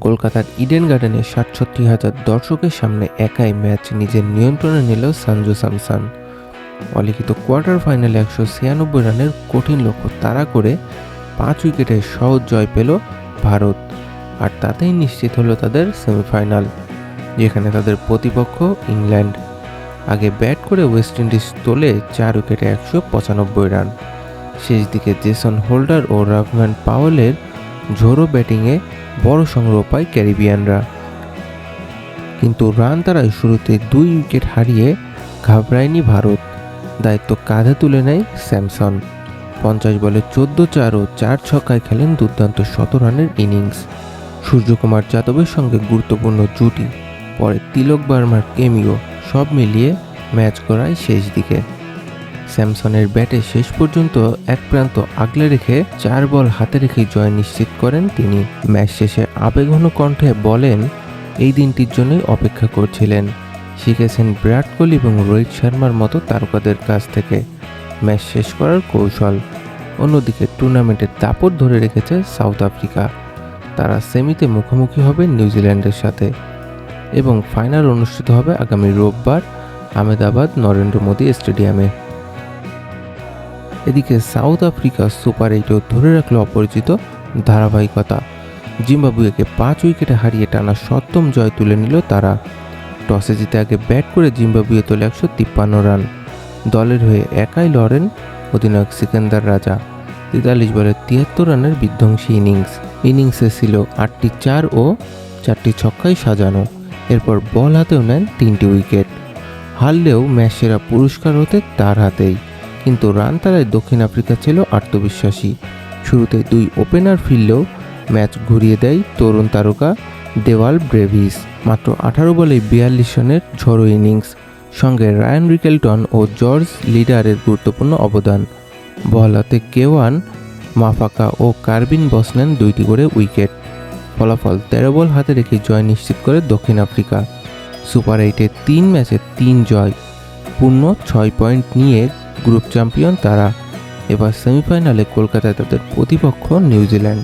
কলকাতার ইডেন গার্ডেনে ৬৭,০০০ দর্শকের সামনে একাই ম্যাচ নিজের নিয়ন্ত্রণে নিল সঞ্জু স্যামসন। অলিখিত কোয়ার্টার ফাইনালে ১৯৬ রানের কঠিন লক্ষ্য তাড়া করে ৫ উইকেটের সহজ জয় পেল ভারত, আর তাতেই নিশ্চিত হলো তাদের সেমিফাইনাল, যেখানে তাদের প্রতিপক্ষ ইংল্যান্ড। আগে ব্যাট করে ওয়েস্ট ইন্ডিজ তোলে ৪ উইকেটে ১৯৫ রান। শেষ দিকে জেসন হোল্ডার ও রাঘভেন পাওয়েলের ঝোড়ো ব্যাটিংয়ে বড় সংগ্রহ পায় ক্যারিবিয়ানরা, কিন্তু রান তাড়ায় শুরুতে ২ উইকেট হারিয়ে ঘাবড়ায়নি ভারত। দায়িত্ব কাঁধে তুলে নেয় স্যামসন। ৫০ বলে ১৪-৪ ও ৪ ছক্কায় খেলেন দুর্দান্ত ১০০ রানের ইনিংস। সূর্যকুমার যাদবের সঙ্গে গুরুত্বপূর্ণ জুটি, পরে তিলক বার্মার কেমিও, সব মিলিয়ে ম্যাচ গড়ায় শেষ দিকে। স্যামসনের ব্যাটে শেষ পর্যন্ত এক প্রান্ত আগলে রেখে ৪ বল হাতে রেখেই জয় নিশ্চিত করেন তিনি। ম্যাচ শেষে আবেগঘন কণ্ঠে বলেন, এই দিনটির জন্যই অপেক্ষা করছিলেন। শিখেছেন বিরাট কোহলি এবং রোহিত শর্মার মতো তারকাদের কাছ থেকে ম্যাচ শেষ করার কৌশল। অন্যদিকে টুর্নামেন্টের দাপট ধরে রেখেছে সাউথ আফ্রিকা। তারা সেমিতে মুখোমুখি হবে নিউজিল্যান্ডের সাথে এবং ফাইনাল অনুষ্ঠিত হবে আগামী রোববার আহমেদাবাদ নরেন্দ্র মোদী স্টেডিয়ামে। এদিকে সাউথ আফ্রিকা সুপার 8-এও ধরে রাখল অপরিচিত ধারাবাহিকতা। জিম্বাবুয়েকে ৫ উইকেটে হারিয়ে টানা ৭ম জয় তুলে নিল তারা। টসে জিতে আগে ব্যাট করে জিম্বাবুয়ে তোলে ১৫৩ রান। দলের হয়ে একাই লড়েন অধিনায়ক সিকান্দার রাজা। ৪৩ বলে ৭৩ রানের বিধ্বংসী ইনিংসে ছিল ৮টি ৪ ও ৪টি ছক্কায় সাজানো। এরপর বল হাতেও নেন ৩টি উইকেট। হারলেও ম্যাচ সেরা পুরস্কার হতে তার হাতেই, কিন্তু রান তাড়ায় দক্ষিণ আফ্রিকা ছিল আত্মবিশ্বাসী। শুরুতে ২ ওপেনার ফিরলেও ম্যাচ ঘুরিয়ে দেয় তরুণ তারকা দেওয়াল ব্রেভিস। মাত্র ১৮ বলেই ৪২ রানের ঝড়ো ইনিংস, সঙ্গে রায়ান রিকেলটন ও জর্জ লিডারের গুরুত্বপূর্ণ অবদান। বল হাতে কেওয়ান মাফাকা ও কার্বিন বস নেন ২টি করে উইকেট। ফলাফল ১৩ বল হাতে রেখে জয় নিশ্চিত করে দক্ষিণ আফ্রিকা। সুপার 8-এ ৩ ম্যাচে ৩ জয়, পূর্ণ ৬ পয়েন্ট নিয়ে গ্রুপ চ্যাম্পিয়ন তারা। এবার সেমিফাইনালে কলকাতায় তাদের প্রতিপক্ষ নিউজিল্যান্ড।